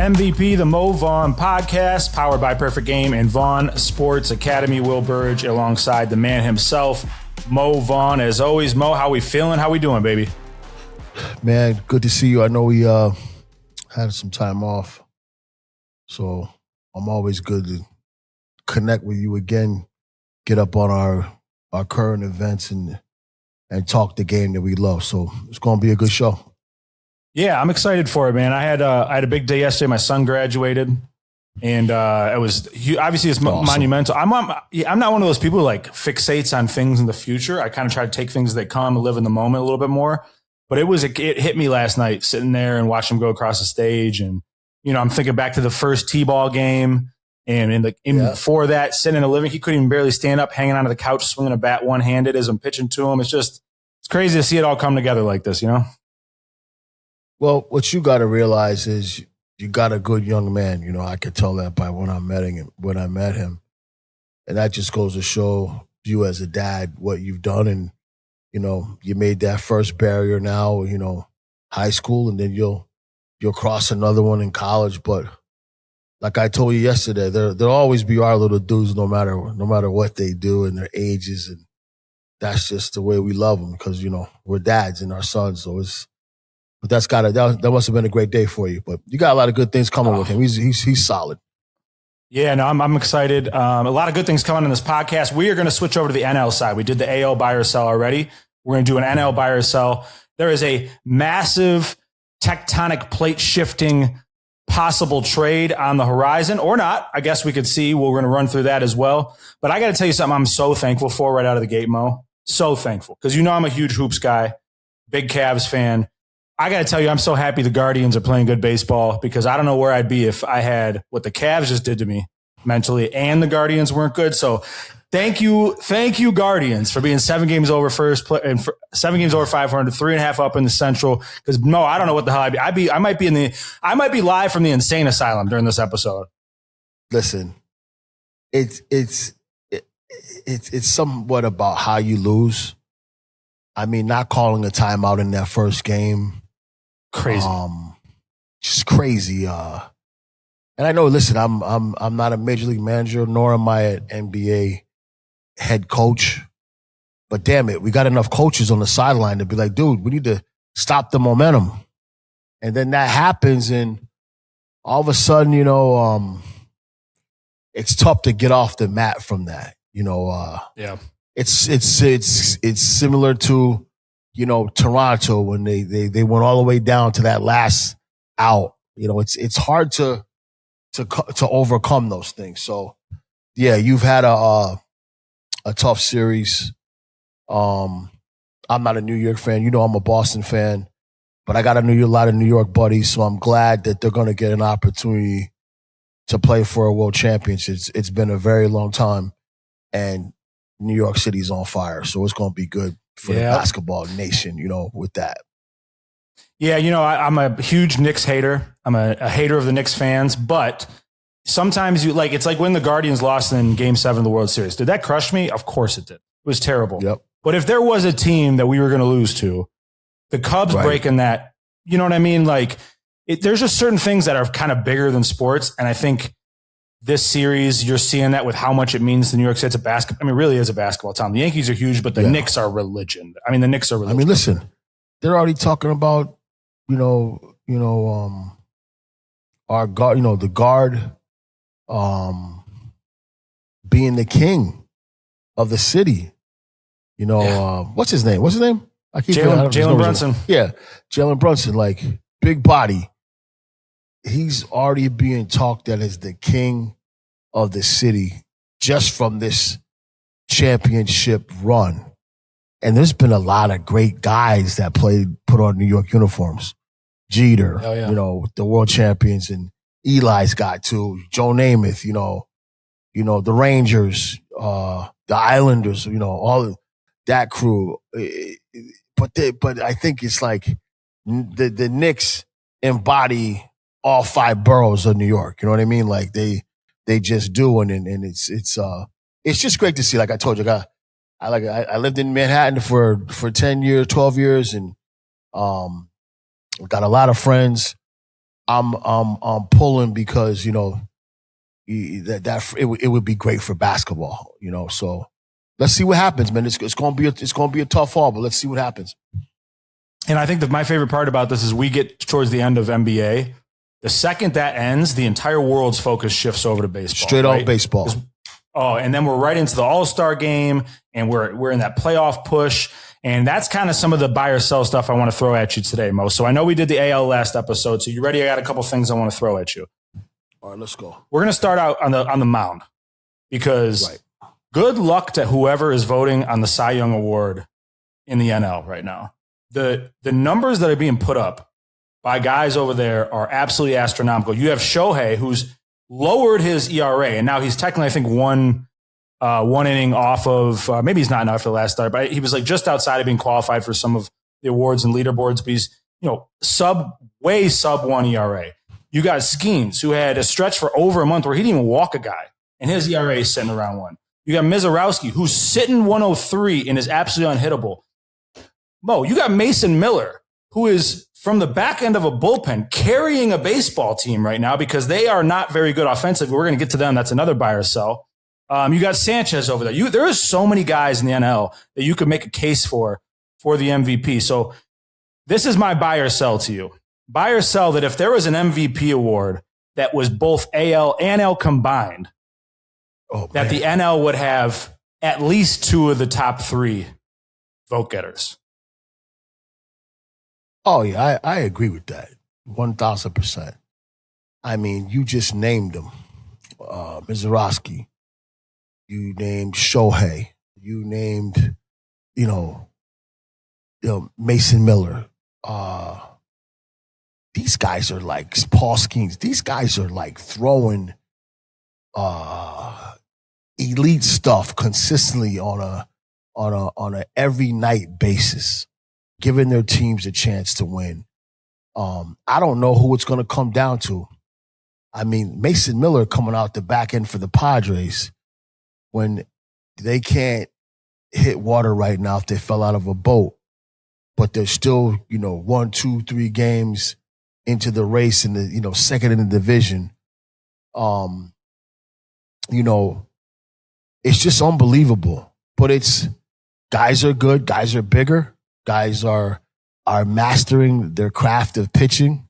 MVP, the Mo Vaughn Podcast, powered by Perfect Game and Vaughn Sports Academy. Will Burge alongside the man himself, Mo Vaughn. As always, Mo, how we feeling? How we doing, baby? Man, good to see you. I know we had some time off, so I'm always good to connect with you again, get up on our current events and talk the game that we love. So it's going to be a good show. Yeah, I'm excited for it, man. I had a big day yesterday. My son graduated, and it was obviously it's awesome. monumental. I'm not one of those people who like fixates on things in the future. I kind of try to take things as they come and live in the moment a little bit more. But it hit me last night sitting there and watching him go across the stage, and I'm thinking back to the first T-ball game, and before that, sitting in the living, he couldn't even barely stand up, hanging onto the couch, swinging a bat one-handed as I'm pitching to him. It's crazy to see it all come together like this, Well, what you got to realize is you got a good young man. I could tell that by when I met him. And that just goes to show you as a dad what you've done. And, you made that first barrier now, high school, and then you'll cross another one in college. But like I told you yesterday, there'll always be our little dudes no matter what they do and their ages. And that's just the way we love them because, we're dads and our sons. So but that must have been a great day for you. But you got a lot of good things coming with him. He's solid. Yeah, no, I'm excited. A lot of good things coming in this podcast. We are going to switch over to the NL side. We did the AL buy or sell already. We're going to do an NL buy or sell. There is a massive tectonic plate shifting possible trade on the horizon, or not. I guess we could see. We're going to run through that as well. But I got to tell you something I'm so thankful for right out of the gate, Mo. So thankful. Because I'm a huge hoops guy, big Cavs fan. I got to tell you, I'm so happy the Guardians are playing good baseball because I don't know where I'd be if I had what the Cavs just did to me mentally and the Guardians weren't good. So thank you, Guardians, for being 7 games over first play and 7 games over 500, 3.5 up in the Central. Because Mo, I don't know what the hell I'd be. I might be live from the insane asylum during this episode. Listen, it's somewhat about how you lose. I mean, not calling a timeout in that first game. Crazy. Just crazy. And I know, listen, I'm not a major league manager, nor am I an NBA head coach. But damn it, we got enough coaches on the sideline to be like, dude, we need to stop the momentum. And then that happens, and all of a sudden, it's tough to get off the mat from that. Yeah. It's similar to Toronto when they went all the way down to that last out. It's hard to overcome those things. So yeah, you've had a tough series. I'm not a New York fan. I'm a Boston fan, but I got a lot of New York buddies. So I'm glad that they're going to get an opportunity to play for a world championship. It's been a very long time, and New York City's on fire. So it's going to be good for the basketball nation, with that. Yeah, I'm a huge Knicks hater. I'm a hater of the Knicks fans, but sometimes it's like when the Guardians lost in Game 7 of the World Series. Did that crush me? Of course it did. It was terrible. Yep. But if there was a team that we were going to lose to, the Cubs breaking that, you know what I mean? There's just certain things that are kind of bigger than sports. And I think this series, you're seeing that with how much it means to New York City. It's a basketball. I mean, it really is a basketball town. The Yankees are huge, but the Knicks are religion. I mean, the Knicks are religion. I mean, listen, they're already talking about, our guard, the guard, being the king of the city. What's his name? I keep Jalen Brunson. Yeah, Jalen Brunson, big body. He's already being talked at as the king of the city just from this championship run. And there's been a lot of great guys that put on New York uniforms. Jeter, the world champions, and Eli's got too. Joe Namath, the Rangers, the Islanders, all of that crew. But I think it's like the Knicks embody all 5 boroughs of New York. You know what I mean? They just do, and it's just great to see. Like I told you, I lived in Manhattan for 10 years, 12 years, and got a lot of friends I'm pulling because, you know, it would be great for basketball, you know. So let's see what happens, man. It's gonna be a tough fall, but let's see what happens. And I think that my favorite part about this is we get towards the end of NBA. The second that ends, the entire world's focus shifts over to baseball. Straight on baseball. Oh, and then we're right into the All-Star game, and we're in that playoff push. And that's kind of some of the buy or sell stuff I want to throw at you today, Mo. So I know we did the AL last episode. So you ready? I got a couple things I want to throw at you. All right, let's go. We're going to start out on the mound because good luck to whoever is voting on the Cy Young Award in the NL right now. The numbers that are being put up by guys over there are absolutely astronomical. You have Shohei, who's lowered his ERA, and now he's technically, I think, one inning off of, maybe he's not enough for the last start, but he was like just outside of being qualified for some of the awards and leaderboards, but he's, you know, way sub 1 ERA. You got Skeens, who had a stretch for over a month where he didn't even walk a guy, and his ERA is sitting around 1. You got Mizorowski, who's sitting 103 and is absolutely unhittable. Mo, you got Mason Miller, who is from the back end of a bullpen carrying a baseball team right now because they are not very good offensively. We're going to get to them. That's another buy or sell. You got Sanchez over there. There is so many guys in the NL that you could make a case for the MVP. So this is my buy or sell to you. Buy or sell that if there was an MVP award that was both AL and NL combined, that the NL would have at least 2 of the top 3 vote getters. Oh, yeah, I agree with that. 1,000%. I mean, you just named them. Mizorowski. You named Shohei. You named, you know, Mason Miller. These guys are like Paul Skeens. These guys are like throwing elite stuff consistently on a every night basis, giving their teams a chance to win. I don't know who it's going to come down to. I mean, Mason Miller coming out the back end for the Padres when they can't hit water right now if they fell out of a boat, but they're still, 1, 2, 3 games into the race in the, second in the division. It's just unbelievable, but guys are good. Guys are bigger. Guys are mastering their craft of pitching.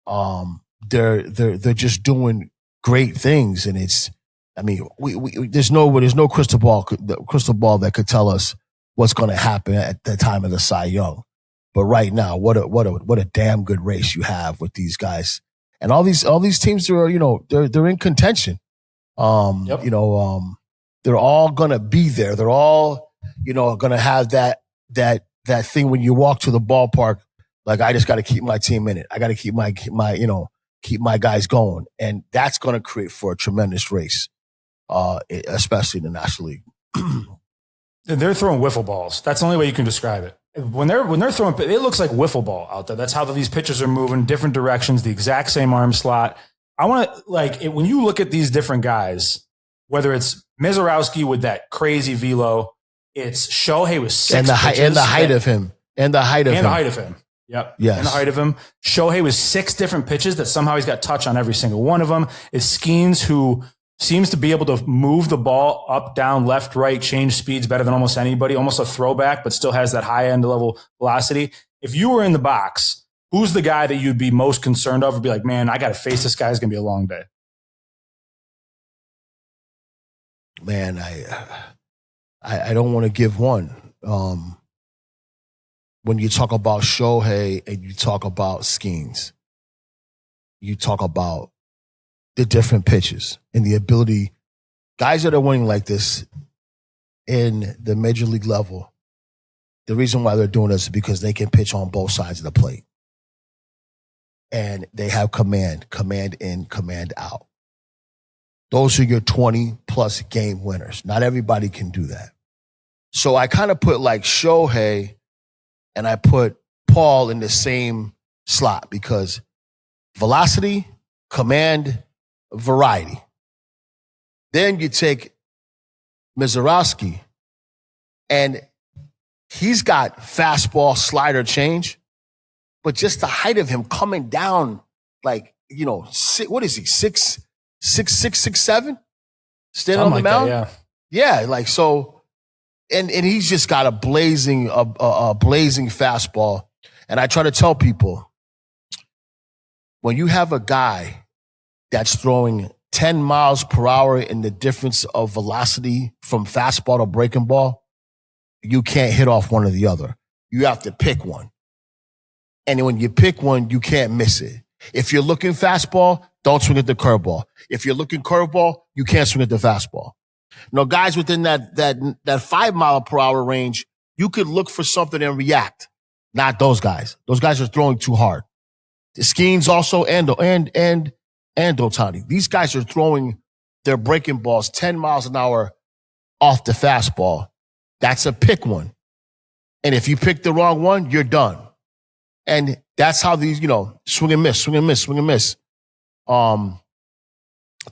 They're just doing great things, and there's no crystal ball that could tell us what's going to happen at the time of the Cy Young. But right now, what a damn good race you have with these guys, and all these teams are they're in contention. Yep. They're all gonna be there. They're all gonna have that thing when you walk to the ballpark. Like, I just got to keep my team in it. I got to keep keep my guys going, and that's gonna create for a tremendous race, especially in the National League. They're throwing wiffle balls. That's the only way you can describe it. When they're throwing, it looks like wiffle ball out there. That's how these pitchers are moving, different directions, the exact same arm slot. I want to, when you look at these different guys, whether it's Mizorowski with that crazy velo, it's Shohei with 6 pitches. And the height of him. Yep. Yes. And the height of him. Shohei with 6 different pitches that somehow he's got touch on every single one of them. It's Skeens, who seems to be able to move the ball up, down, left, right, change speeds better than almost anybody, almost a throwback, but still has that high end level velocity. If you were in the box, who's the guy that you'd be most concerned of? Would be like, man, I got to face this guy. It's going to be a long day. Man, I don't want to give one. When you talk about Shohei and you talk about Skeens, you talk about the different pitches and the ability. Guys that are winning like this in the major league level, the reason why they're doing this is because they can pitch on both sides of the plate. And they have command in, command out. Those are your 20-plus game winners. Not everybody can do that. So I kind of put like Shohei and I put Paul in the same slot because velocity, command, variety. Then you take Mizorowski, and he's got fastball, slider, change, but just the height of him coming down like, what is he, 6'7", standing Something on the like mound? that, Yeah, like so, and he's just got a blazing fastball. And I try to tell people, when you have a guy that's throwing 10 miles per hour in the difference of velocity from fastball to breaking ball, you can't hit off one or the other. You have to pick one. And when you pick one, you can't miss it. If you're looking fastball, don't swing at the curveball. If you're looking curveball, you can't swing at the fastball. Guys within that 5 mile per hour range, you could look for something and react. Not those guys. Those guys are throwing too hard. The Skeens also and Ohtani. These guys are throwing their breaking balls 10 miles an hour off the fastball. That's a pick one. And if you pick the wrong one, you're done. And that's how these, swing and miss.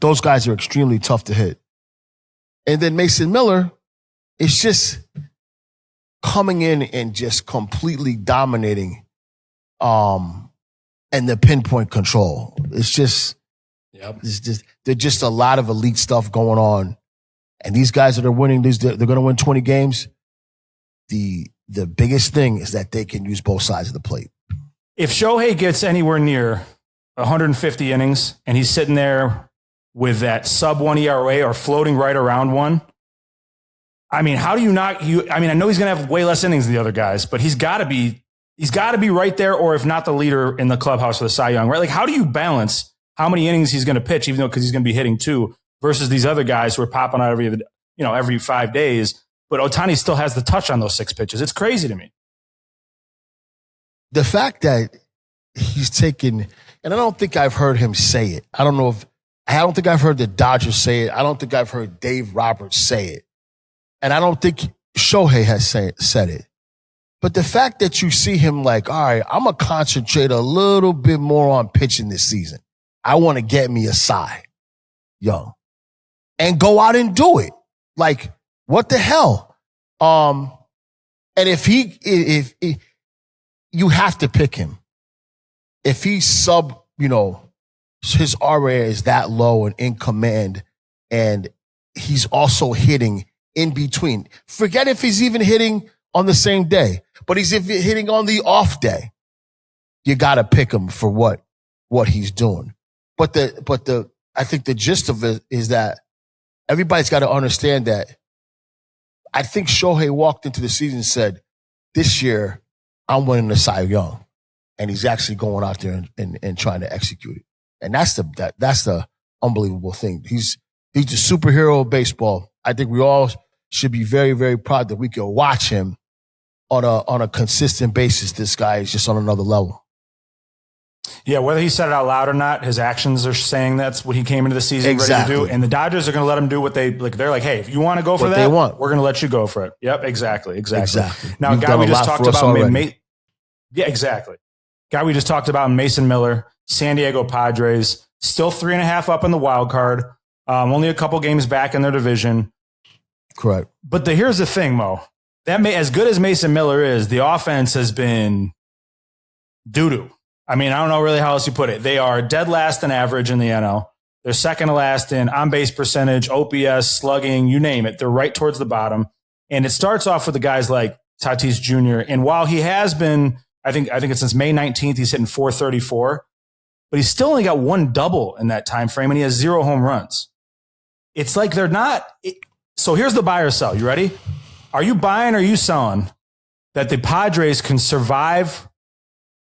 Those guys are extremely tough to hit. And then Mason Miller is just coming in and just completely dominating and the pinpoint control. It's just, there's just a lot of elite stuff going on. And these guys that are winning, they're going to win 20 games. The biggest thing is that they can use both sides of the plate. If Shohei gets anywhere near 150 innings and he's sitting there with that sub-1 ERA or floating right around one, I mean, how do you not? I mean, I know he's going to have way less innings than the other guys, but he's got to be right there, or if not the leader in the clubhouse for the Cy Young, right? Like, how do you balance how many innings he's going to pitch, even though because he's going to be hitting 2, versus these other guys who are popping out every 5 days? But Ohtani still has the touch on those 6 pitches. It's crazy to me. The fact that he's taken, and I don't think I've heard him say it. I don't think I've heard the Dodgers say it. I don't think I've heard Dave Roberts say it. And I don't think Shohei has said it. But the fact that you see him like, all right, I'm going to concentrate a little bit more on pitching this season. I want to get me a Cy Young and go out and do it. Like, what the hell? And if you have to pick him. If he's his RA is that low and in command, and he's also hitting in between. Forget if he's even hitting on the same day, but he's hitting on the off day. You got to pick him for what he's doing. But I think the gist of it is that everybody's got to understand that I think Shohei walked into the season and said, this year, I'm winning the Cy Young. And he's actually going out there and trying to execute it. And that's the unbelievable thing. He's the superhero of baseball. I think we all should be very, very proud that we can watch him on a consistent basis. This guy is just on another level. Yeah, whether he said it out loud or not, his actions are saying that's what he came into the season ready to do. And the Dodgers are going to let him do what they like. They're like, hey, if you want to go for that, we're going to let you go for it. Yep, exactly. Now, a guy we just talked about, exactly. Guy we just talked about, Mason Miller, San Diego Padres, still 3.5 up in the wild card. Only a couple games back in their division. Correct. But here's the thing, Mo. As good as Mason Miller is, the offense has been doo-doo. I mean, I don't know really how else you put it. They are dead last in average in the NL. They're second to last in on-base percentage, OPS, slugging, you name it. They're right towards the bottom. And it starts off with the guys like Tatis Jr. And while he has been, I think it's since May 19th, he's hitting .434, but he's still only got 1 double in that time frame, and he has 0 home runs. It's like they're not. So here's the buy or sell. You ready? Are you buying or are you selling that the Padres can survive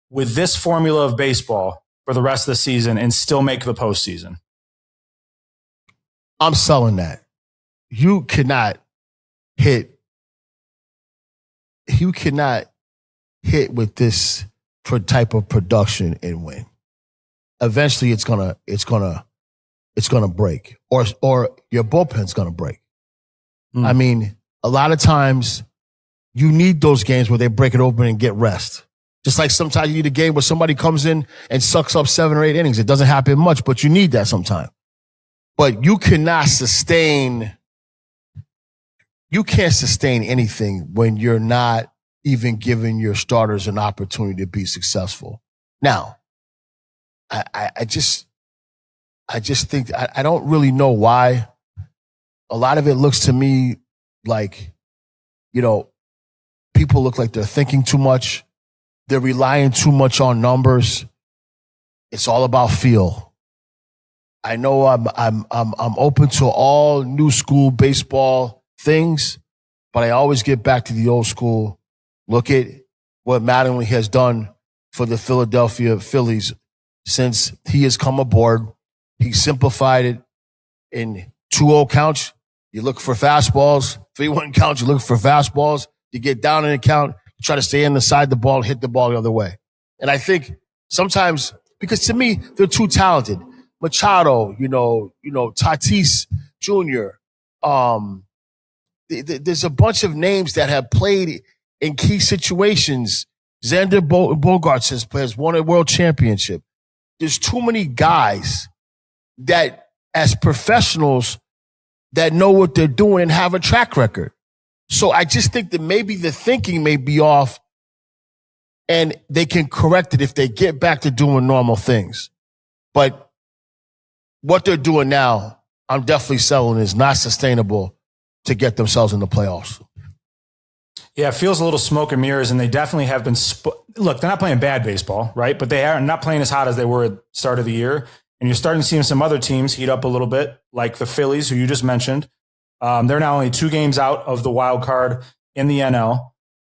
with this formula of baseball for the rest of the season and still make the postseason? I'm selling that. You cannot hit with this type of production and win. Eventually it's gonna break, or your bullpen's gonna break. I mean, a lot of times you need those games where they break it open and get rest. Just like sometimes you need a game where somebody comes in and sucks up 7 or 8 innings. It doesn't happen much, but you need that sometimes. But you can't sustain anything when you're not even giving your starters an opportunity to be successful. Now, I just think I don't really know why. A lot of it looks to me like, people look like they're thinking too much. They're relying too much on numbers. It's all about feel. I know I'm open to all new school baseball things, but I always get back to the old school. Look at what Mattingly has done for the Philadelphia Phillies since he has come aboard. He simplified it in 2-0 counts. You look for fastballs. 3-1 counts. You look for fastballs. You get down in the count. You try to stay inside the ball, hit the ball the other way. And I think sometimes, because to me, they're too talented. Machado, Tatis Jr. There's a bunch of names that have played in key situations. Xander Bogaerts has won a world championship. There's too many guys that, as professionals, that know what they're doing and have a track record. So I just think that maybe the thinking may be off, and they can correct it if they get back to doing normal things. But what they're doing now, I'm definitely selling, is not sustainable to get themselves in the playoffs. Yeah, it feels a little smoke and mirrors, and they definitely have been. Look, they're not playing bad baseball, right? But they are not playing as hot as they were at the start of the year. And you're starting to see some other teams heat up a little bit, like the Phillies, who you just mentioned. They're now only 2 games out of the wild card in the NL.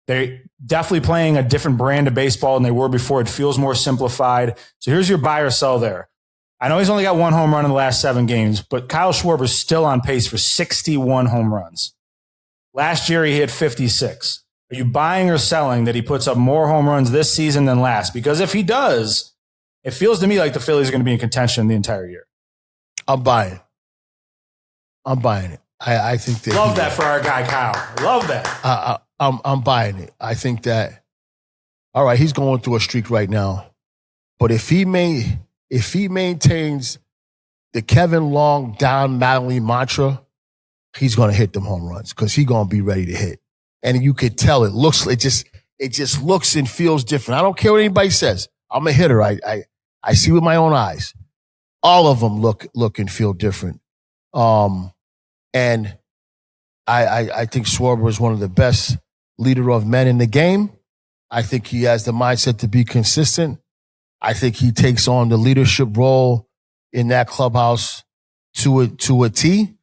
They're definitely playing a different brand of baseball than they were before. It feels more simplified. So here's your buy or sell there. I know he's only got 1 home run in the last 7 games, but Kyle Schwarber's still on pace for 61 home runs. Last year, he hit 56. Are you buying or selling that he puts up more home runs this season than last? Because if he does, it feels to me like the Phillies are going to be in contention the entire year. I'm buying it. I think that. Love that for our guy, Kyle. Love that. I'm buying it. I think that, all right, he's going through a streak right now. But if he maintains the Kevin Long down Mattingly mantra, he's going to hit them home runs because he's going to be ready to hit. And you could tell it just looks and feels different. I don't care what anybody says. I'm a hitter. I see with my own eyes. All of them look and feel different. And I think Schwarber is one of the best leader of men in the game. I think he has the mindset to be consistent. I think he takes on the leadership role in that clubhouse to a T.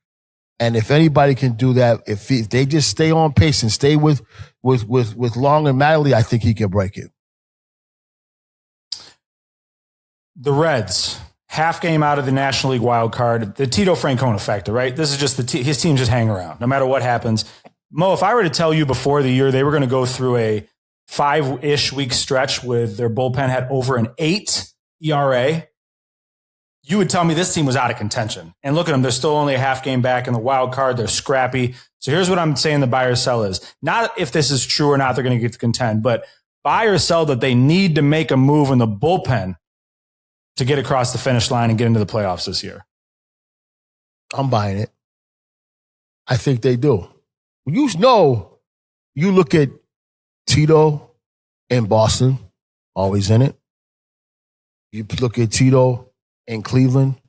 And if anybody can do that, if they just stay on pace and stay with Long and Mattingly, I think he can break it. The Reds, half game out of the National League wild card, the Tito Francona factor, right? This is just his team just hang around no matter what happens. Mo, if I were to tell you before the year they were going to go through a 5-ish week stretch with their bullpen had over an 8 ERA, you would tell me this team was out of contention. And look at them. They're still only a half game back in the wild card. They're scrappy. So here's what I'm saying the buy or sell is. Not if this is true or not, they're going to get to contend, but buy or sell that they need to make a move in the bullpen to get across the finish line and get into the playoffs this year. I'm buying it. I think they do. You look at Tito in Boston, always in it. You look at Tito in Cleveland,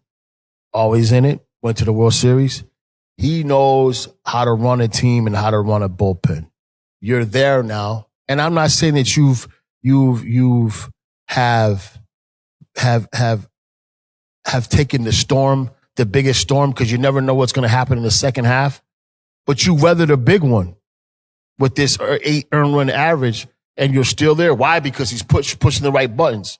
always in it, went to the World Series. He knows how to run a team and how to run a bullpen. You're there now. And I'm not saying that you've taken the storm, the biggest storm, because you never know what's going to happen in the second half. But you weathered a big one with this 8 earned run average, and you're still there. Why? Because he's pushing the right buttons.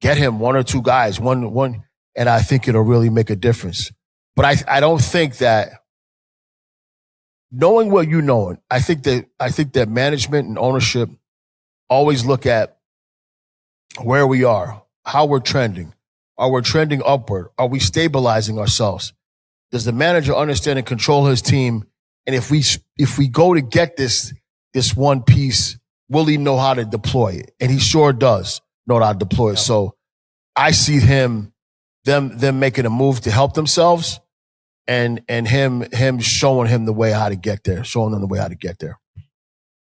Get him 1 or 2 guys, one, and I think it'll really make a difference. But I don't think that, knowing what you know, I think that management and ownership always look at where we are, how we're trending. Are we trending upward? Are we stabilizing ourselves? Does the manager understand and control his team? And if we go to get this one piece, will he know how to deploy it? And he sure does know how to deploy it. So I see them making a move to help themselves, and him showing them the way how to get there.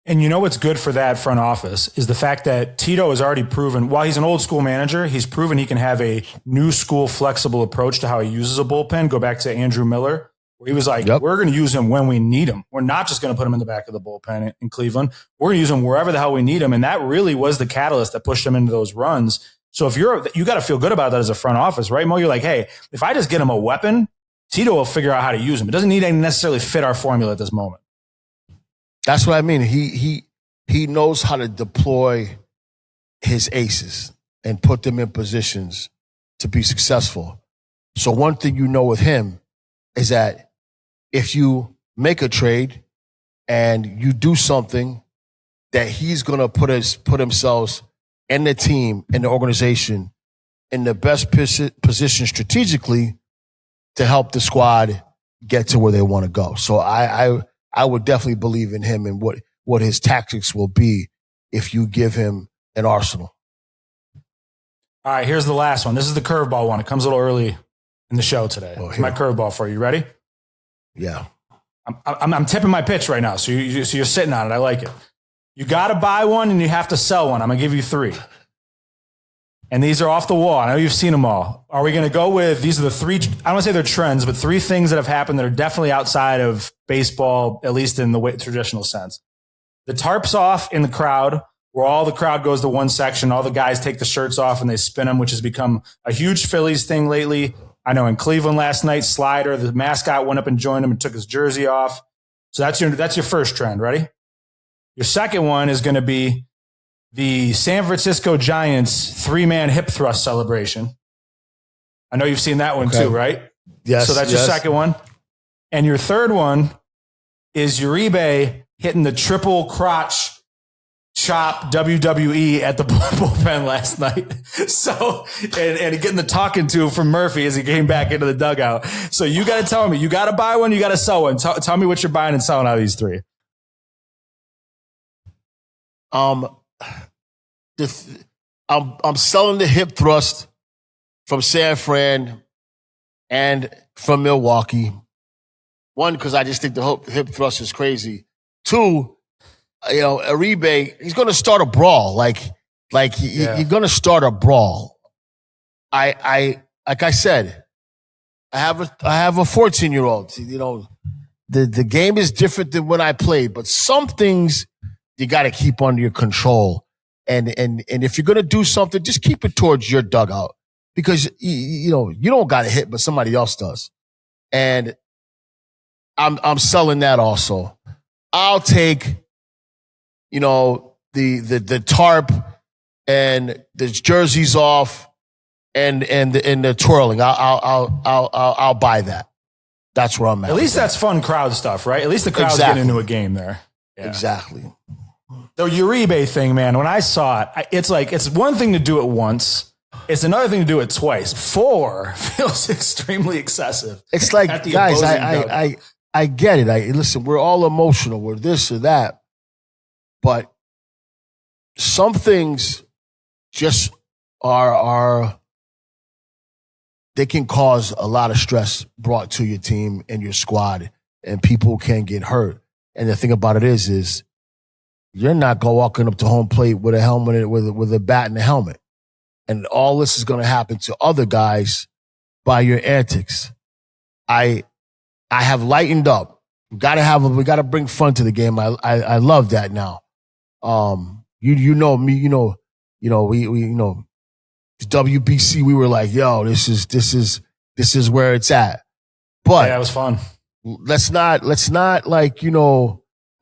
And you know what's good for that front office is the fact that Tito has already proven, while he's an old school manager, he's proven he can have a new school flexible approach to how he uses a bullpen. Go back to Andrew Miller, where he was like, we're going to use him when we need him. We're not just going to put him in the back of the bullpen in Cleveland. We're going to use him wherever the hell we need him. And that really was the catalyst that pushed him into those runs. So if you got to feel good about that as a front office, right, Mo? You're like, hey, if I just get him a weapon, Tito will figure out how to use him. It doesn't need to necessarily fit our formula at this moment. That's what I mean. He knows how to deploy his aces and put them in positions to be successful. So one thing you know with him is that if you make a trade and you do something that he's going to put himself and the team and the organization in the best position strategically to help the squad get to where they want to go. So I would definitely believe in him and what his tactics will be if you give him an arsenal. All right, here's the last one. This is the curveball one. It comes a little early in the show today. It's my curveball for you. Ready? Yeah. I'm tipping my pitch right now, so you're sitting on it. I like it. You got to buy one and you have to sell one. I'm going to give you 3. And these are off the wall. I know you've seen them all. Are we going to go with, these are the 3, I don't want to say they're trends, but 3 things that have happened that are definitely outside of baseball, at least in the traditional sense. The tarp's off in the crowd, where all the crowd goes to one section. All the guys take the shirts off and they spin them, which has become a huge Phillies thing lately. I know in Cleveland last night, Slider, the mascot, went up and joined him and took his jersey off. So that's your first trend. Ready? Your second one is going to be the San Francisco Giants 3-man hip thrust celebration. I know you've seen that one too, right? Yes. So that's your second one. And your third one is Uribe hitting the triple crotch chop WWE at the bullpen last night. So, and getting the talking to from Murphy as he came back into the dugout. So you got to tell me, you got to buy one, you got to sell one. Tell me what you're buying and selling out of these 3. I'm selling the hip thrust from San Fran and from Milwaukee. 1, because I just think the hip thrust is crazy. 2, Uribe, he's going to start a brawl. You're going to start a brawl. Like I said, I have a 14-year-old. The game is different than when I played, but some things you got to keep under your control. And if you're going to do something, just keep it towards your dugout, because you don't got to hit, but somebody else does. And I'm selling that also. I'll take, the tarp and the jerseys off and the twirling. I'll buy that. That's where I'm at. At least that's fun crowd stuff, right? At least the crowd's getting into a game there. Yeah. Exactly. The Uribe thing, man, when I saw it, it's one thing to do it once. It's another thing to do it twice. 4 feels extremely excessive. It's like, guys, I get it. Listen, we're all emotional. We're this or that. But some things just are they can cause a lot of stress brought to your team and your squad, and people can get hurt. And the thing about it is you're not going walking up to home plate with a helmet, with a bat and a helmet. And all this is going to happen to other guys by your antics. I have lightened up. We got to bring fun to the game. I love that now. You know me, we WBC, we were like, yo, this is where it's at. But yeah, it was fun. Let's not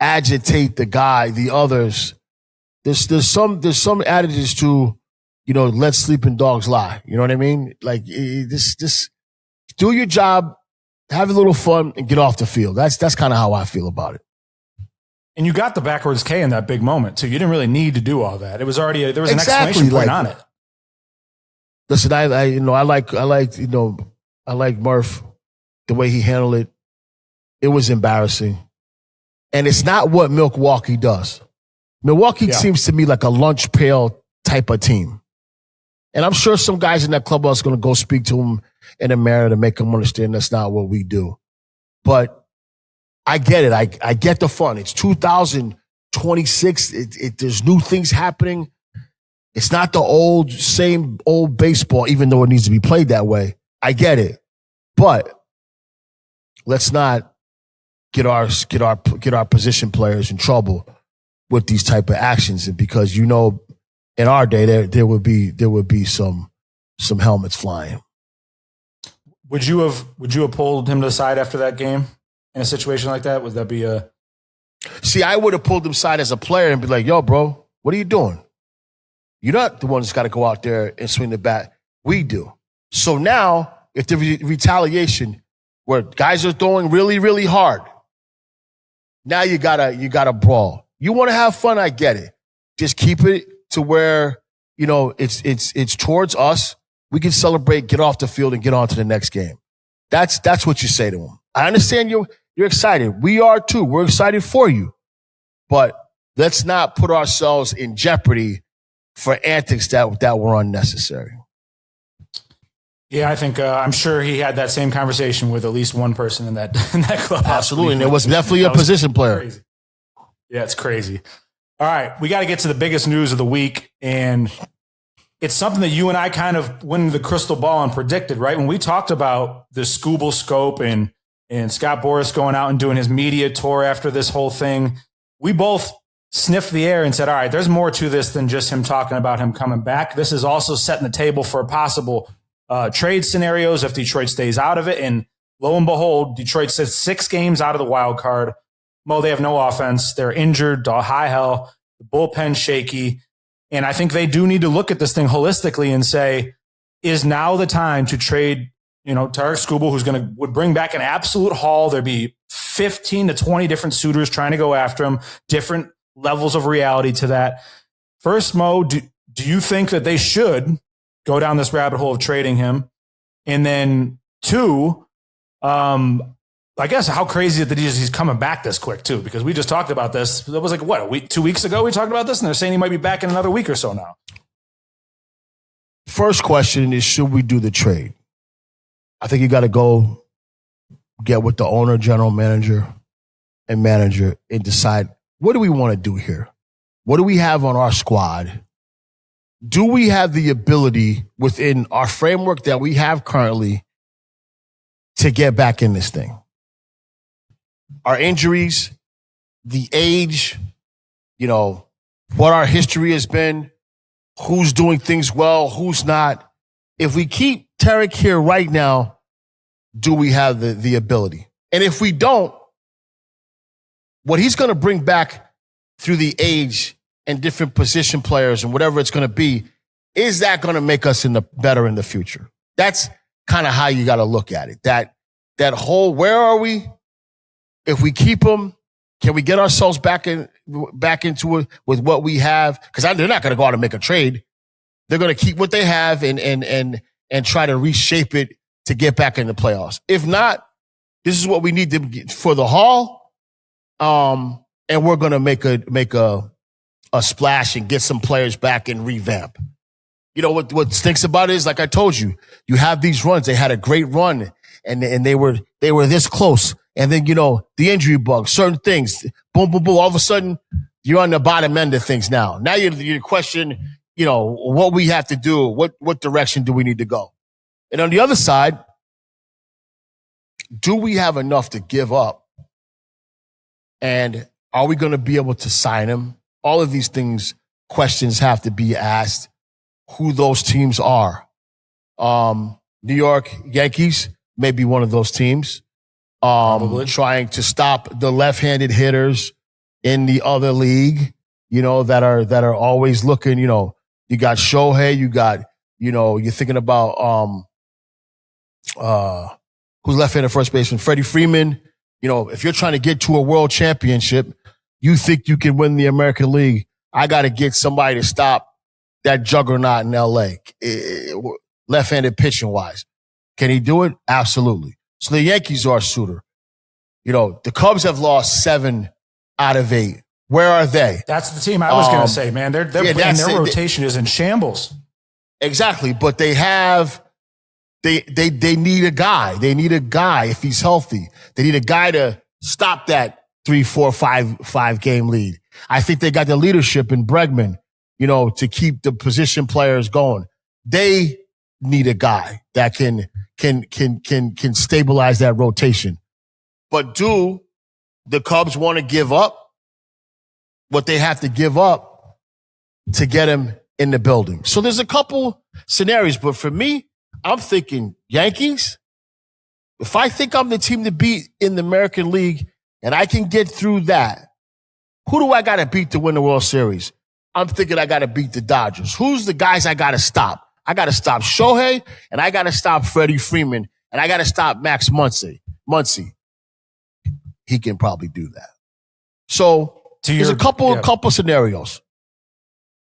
agitate the others. There's some adages to, let sleeping dogs lie. You know what I mean? Like, this do your job, have a little fun, and get off the field. That's kind of how I feel about it. And you got the backwards K in that big moment too. You didn't really need to do all that. It was already there was an exclamation point on it. Listen, I like Murph, the way he handled it. It was embarrassing, and it's not what Milwaukee does. Milwaukee seems to me like a lunch pail type of team, and I'm sure some guys in that clubhouse are going to go speak to him in the mirror to make him understand that's not what we do. But I get it. I get the fun. It's 2000. 26. There's new things happening. It's not the same old baseball, even though it needs to be played that way. I get it. But let's not get our position players in trouble with these type of actions. And because, in our day, there would be some helmets flying. Would you have pulled him to the side after that game in a situation like that? Would that be a... See, I would have pulled him aside as a player and be like, yo, bro, what are you doing? You're not the one that's got to go out there and swing the bat. We do. So now, if the retaliation where guys are throwing really, really hard, now you gotta brawl. You want to have fun, I get it. Just keep it to where, it's towards us. We can celebrate, get off the field, and get on to the next game. That's what you say to them. I understand you're excited. We are too. We're excited for you. But let's not put ourselves in jeopardy for antics that were unnecessary. Yeah, I think I'm sure he had that same conversation with at least one person in that clubhouse. Absolutely, and it was definitely a position player. Crazy. Yeah, it's crazy. All right, we got to get to the biggest news of the week, and it's something that you and I kind of went into the crystal ball and predicted, right? When we talked about the Scooble Scope and Scott Boras going out and doing his media tour after this whole thing, we both sniffed the air and said, all right, there's more to this than just him talking about him coming back. This is also setting the table for possible trade scenarios if Detroit stays out of it. And lo and behold, Detroit sits 6 games out of the wild card. Mo, they have no offense. They're injured to high hell. The bullpen's shaky. And I think they do need to look at this thing holistically and say, is now the time to trade, Tarik Skubal, who's would bring back an absolute haul. There'd be 15 to 20 different suitors trying to go after him, different levels of reality to that. First, Mo, do you think that they should go down this rabbit hole of trading him? And then 2, I guess how crazy is it that he's coming back this quick too? Because we just talked about this. That was like, what, a week, 2 weeks ago we talked about this, and they're saying he might be back in another week or so now. First question is, should we do the trade? I think you got to go get with the owner, general manager, and manager and decide, what do we want to do here? What do we have on our squad? Do we have the ability within our framework that we have currently to get back in this thing? Our injuries, the age, what our history has been, who's doing things well, who's not. If we keep Tarik here right now, do we have the ability? And if we don't, what he's going to bring back through the age and different position players and whatever it's going to be, is that going to make us better in the future? That's kind of how you got to look at it. That whole, where are we? If we keep him, can we get ourselves back into it with what we have? Because they're not going to go out and make a trade. They're going to keep what they have and try to reshape it to get back in the playoffs. If not, this is what we need to get for the haul. And we're going to make a splash and get some players back and revamp. What stinks about it is, like I told you, you have these runs. They had a great run and they were this close. And then, the injury bug, certain things, boom, boom, boom. All of a sudden, you're on the bottom end of things now. Now you're questioning, what we have to do. What direction do we need to go? And on the other side, do we have enough to give up? And are we going to be able to sign him? All of these questions have to be asked. Who those teams are. New York Yankees may be one of those teams. Trying to stop the left-handed hitters in the other league, that are always looking, you got Shohei, you got, you're thinking about, who's left-handed first baseman, Freddie Freeman. If you're trying to get to a world championship, you think you can win the American League. I got to get somebody to stop that juggernaut in LA, left-handed pitching wise. Can he do it? Absolutely. So the Yankees are a suitor. The Cubs have lost 7 out of 8. Where are they? That's the team I was going to say, man. Their rotation is in shambles. Exactly. But they need a guy. They need a guy if he's healthy. They need a guy to stop that 3, 4, 5 game lead. I think they got the leadership in Bregman, to keep the position players going. They need a guy that can stabilize that rotation. But do the Cubs want to give up what they have to give up to get him in the building? So there's a couple scenarios, but for me, I'm thinking Yankees. If I think I'm the team to beat in the American League and I can get through that, who do I got to beat to win the World Series? I'm thinking I got to beat the Dodgers. Who's the guys I got to stop? I got to stop Shohei, and I got to stop Freddie Freeman, and I got to stop Max Muncy. He can probably do that. So there's a couple scenarios.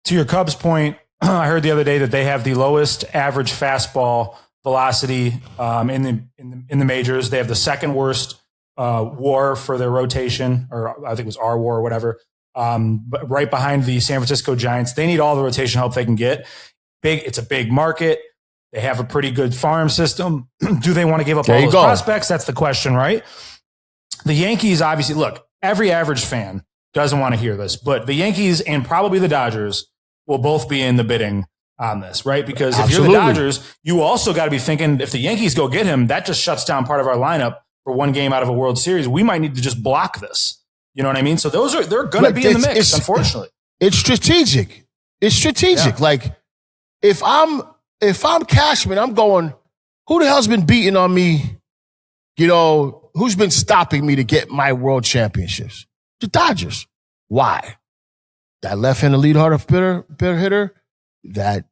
To your Cubs point, I heard the other day that they have the lowest average fastball velocity in the majors. They have the second worst WAR for their rotation, or I think it was R WAR or whatever. But right behind the San Francisco Giants. They need all the rotation help they can get. It's a big market. They have a pretty good farm system. Do they want to give up all those prospects? That's the question, right? The Yankees, obviously, look, every average fan doesn't want to hear this, but the Yankees and probably the Dodgers will both be in the bidding on this, right? Because if you're the Dodgers, you also got to be thinking, if the Yankees go get him, that just shuts down part of our lineup for one game out of a World Series. We might need to just block this. You know what I mean? So they're going to be in the mix, unfortunately. It's strategic. Yeah. Like, if I'm Cashman, I'm going, who the hell's been beating on me? Who's been stopping me to get my world championships? The Dodgers. Why? That left-handed leadoff hitter, that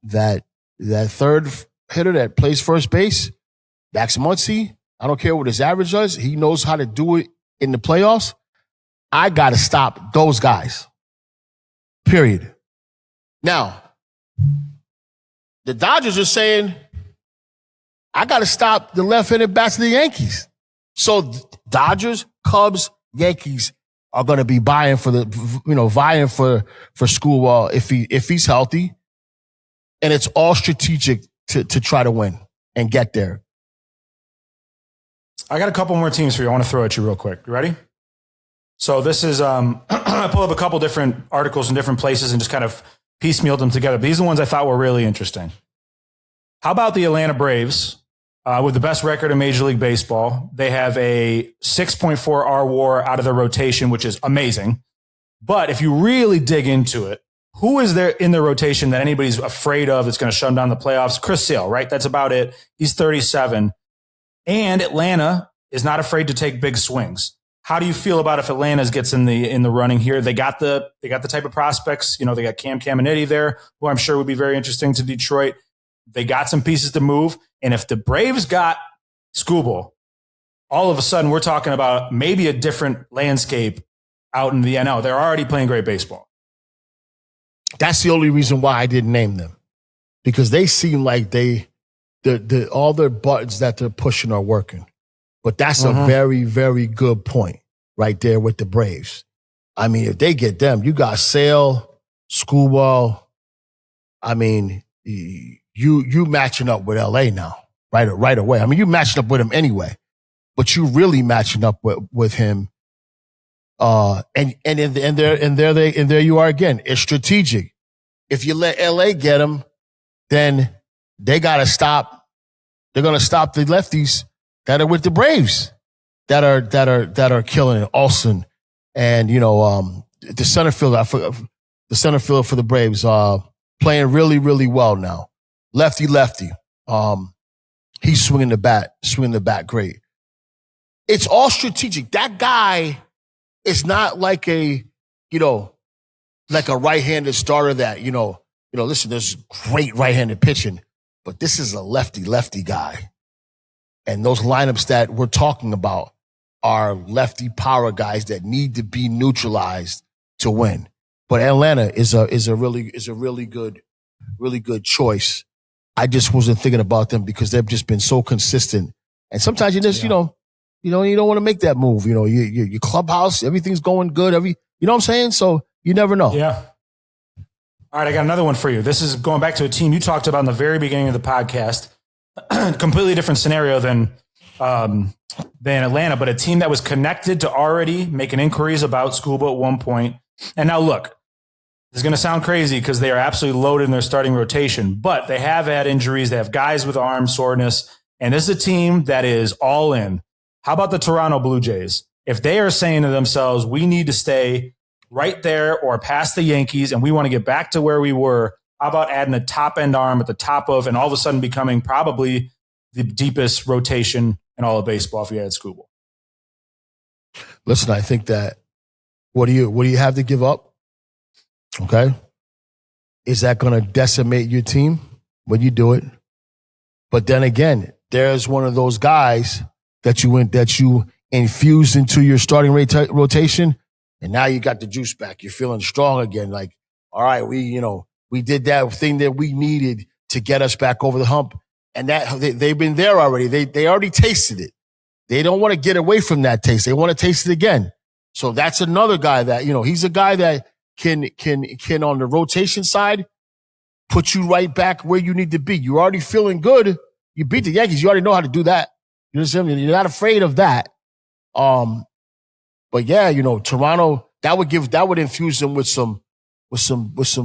third hitter that plays first base, Max Muncy. I don't care what his average is. He knows how to do it in the playoffs. I got to stop those guys. Period. Now, the Dodgers are saying, I got to stop the left-handed bats of the Yankees. So Dodgers, Cubs, Yankees are going to be vying for Schoolwell if he's healthy. And it's all strategic to try to win and get there. I got a couple more teams for you. I want to throw at you real quick. You ready? So this is, I pulled up a couple different articles in different places and just kind of piecemealed them together. These are the ones I thought were really interesting. How about the Atlanta Braves? With the best record in Major League Baseball, they have a 6.4 R WAR out of their rotation, which is amazing. But if you really dig into it, who is there in their rotation that anybody's afraid of that's going to shut them down the playoffs? Chris Sale, right? That's about it. He's 37. And Atlanta is not afraid to take big swings. How do you feel about if Atlanta gets in the running here? They got the type of prospects. They got Cam Caminiti there, who I'm sure would be very interesting to Detroit. They got some pieces to move. And if the Braves got Skubal, all of a sudden we're talking about maybe a different landscape out in the NL. They're already playing great baseball. That's the only reason why I didn't name them. Because they seem like all their buttons that they're pushing are working. But that's a very, very good point right there with the Braves. I mean, if they get them, you got Sale, Skubal. I mean, you matching up with LA now, right away. I mean, you matching up with him anyway, but you really matching up with him. And there you are again. It's strategic. If you let LA get him, then they gotta stop. They're gonna stop the lefties that are with the Braves that are killing it. Olsen and the center fielder, for the Braves, playing really, really well now. Lefty. He's swinging the bat great. It's all strategic. That guy is not like a right-handed starter that, listen, there's great right-handed pitching, but this is a lefty guy. And those lineups that we're talking about are lefty power guys that need to be neutralized to win. But Atlanta is a really good choice. I just wasn't thinking about them because they've just been so consistent. And sometimes you just, you don't want to make that move. Your clubhouse, everything's going good. You know what I'm saying? So you never know. Yeah. All right. I got another one for you. This is going back to a team you talked about in the very beginning of the podcast. Completely different scenario than Atlanta, but a team that was connected to already making inquiries about Skubal at one point. And now look, this is going to sound crazy because they are absolutely loaded in their starting rotation, but they have had injuries. They have guys with arm soreness, and this is a team that is all in. How about the Toronto Blue Jays? If they are saying to themselves, we need to stay right there or past the Yankees and we want to get back to where we were, how about adding a top-end arm at the top of and all of a sudden becoming probably the deepest rotation in all of baseball if you had Skubal? Listen, I think that what do you have to give up? Okay. Is that going to decimate your team when you do it? But then again, there's one of those guys that you infused into your starting rotation, and now you got the juice back. You're feeling strong again. Like, all right, we did that thing that we needed to get us back over the hump, and that they've been there already. They already tasted it. They don't want to get away from that taste. They want to taste it again. So that's another guy that he's a guy that can on the rotation side put you right back where you need to be. You're already feeling good. You beat the Yankees. You already know how to do that. You understand me? You're not afraid of that. But yeah, Toronto, that would infuse them with some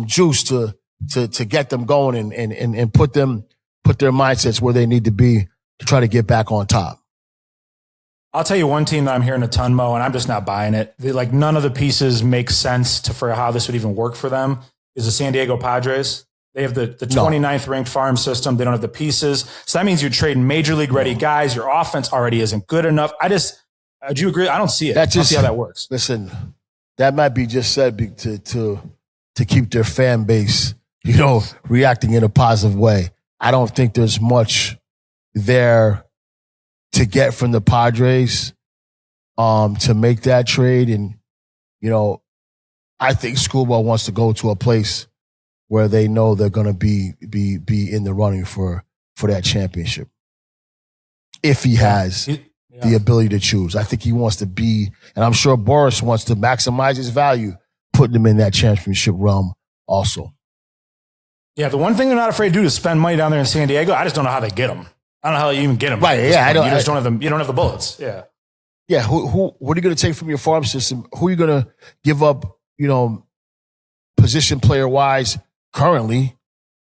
juice to get them going and put their mindsets where they need to be to try to get back on top. I'll tell you one team that I'm hearing a ton, Mo, and I'm just not buying it. None of the pieces make sense for how this would even work for them. Is the San Diego Padres. They have the 29th ranked farm system. They don't have the pieces. So that means you're trading major league ready guys. Your offense already isn't good enough. Do you agree? I don't see it. I don't see how that works. Listen, that might be just said to keep their fan base, reacting in a positive way. I don't think there's much there to get from the Padres to make that trade. And, I think Skubal wants to go to a place where they know they're going to be in the running for that championship. If he has the ability to choose. I think he wants to be, and I'm sure Boris wants to maximize his value, putting him in that championship realm also. Yeah, the one thing they're not afraid to do is spend money down there in San Diego. I just don't know how they get them. I don't know how you even get them. Right, yeah. You just don't have them. You don't have the bullets. Yeah. Yeah, what are you going to take from your farm system? Who are you going to give up, position player-wise currently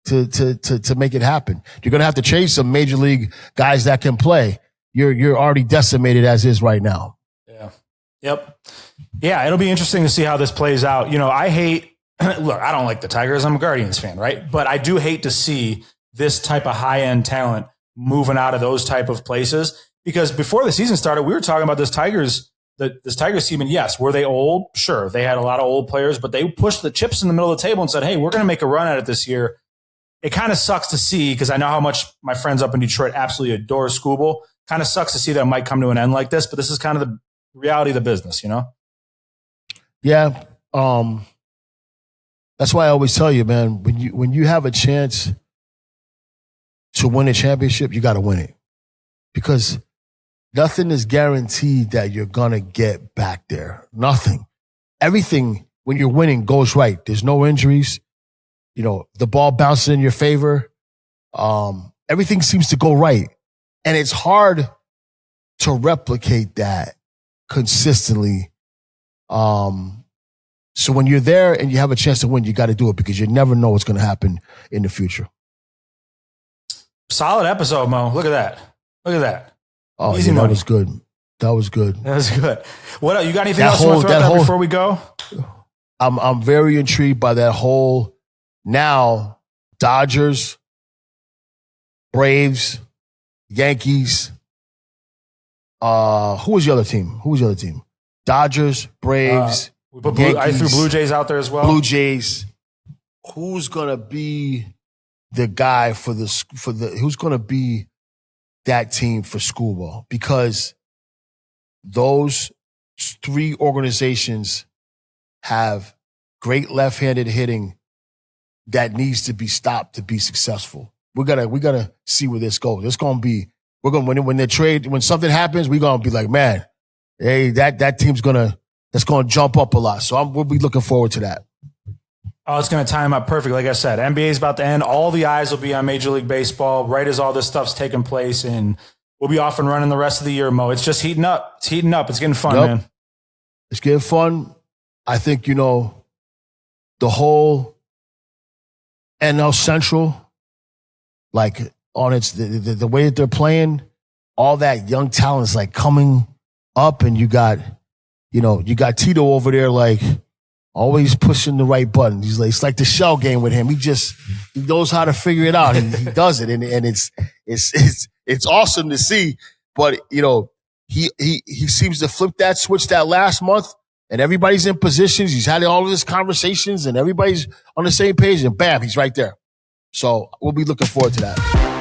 to make it happen? You're going to have to chase some major league guys that can play. You're already decimated as is right now. Yeah. Yep. Yeah, it'll be interesting to see how this plays out. I hate look, I don't like the Tigers. I'm a Guardians fan, right? But I do hate to see this type of high-end talent moving out of those type of places, because before the season started, we were talking about this Tigers team, and yes, were they old? Sure, they had a lot of old players, but they pushed the chips in the middle of the table and said, hey, we're going to make a run at it this year. It kind of sucks to see, because I know how much my friends up in Detroit absolutely adore Skubal. Kind of sucks to see that it might come to an end like this, but this is kind of the reality of the business, Yeah. That's why I always tell you, man, when you have a chance to win a championship, you got to win it, because nothing is guaranteed that you're going to get back there. Nothing. Everything, when you're winning, goes right. There's no injuries. The ball bounces in your favor. Everything seems to go right. And it's hard to replicate that consistently. So when you're there and you have a chance to win, you got to do it, because you never know what's going to happen in the future. Solid episode, Mo. Look at that. Oh, easy money. That was good. That was good. What else? You got anything else you want to throw out before we go? I'm very intrigued by that whole now Dodgers, Braves, Yankees. Who was the other team? Dodgers, Braves. I threw Blue Jays out there as well. Blue Jays. Who's gonna be the guy who's gonna be that team for Skubal? Because those three organizations have great left-handed hitting that needs to be stopped to be successful. We gotta see where this goes. It's gonna be, when something happens, we're gonna be like, man, hey, that team's that's gonna jump up a lot. So we'll be looking forward to that. Oh, it's going to time up perfect. Like I said, NBA is about to end. All the eyes will be on Major League Baseball right as all this stuff's taking place, and we'll be off and running the rest of the year, Mo. It's just heating up. It's getting fun, man. It's getting fun. I think, the whole NL Central, like on its the way that they're playing, all that young talent is like coming up, and you got Tito over there like always pushing the right button. He's like, it's like the shell game with him. He knows how to figure it out. He does it, and it's awesome to see. But he seems to flip that switch that last month, and everybody's in positions. He's had all of his conversations, and everybody's on the same page, and bam, he's right there. So we'll be looking forward to that.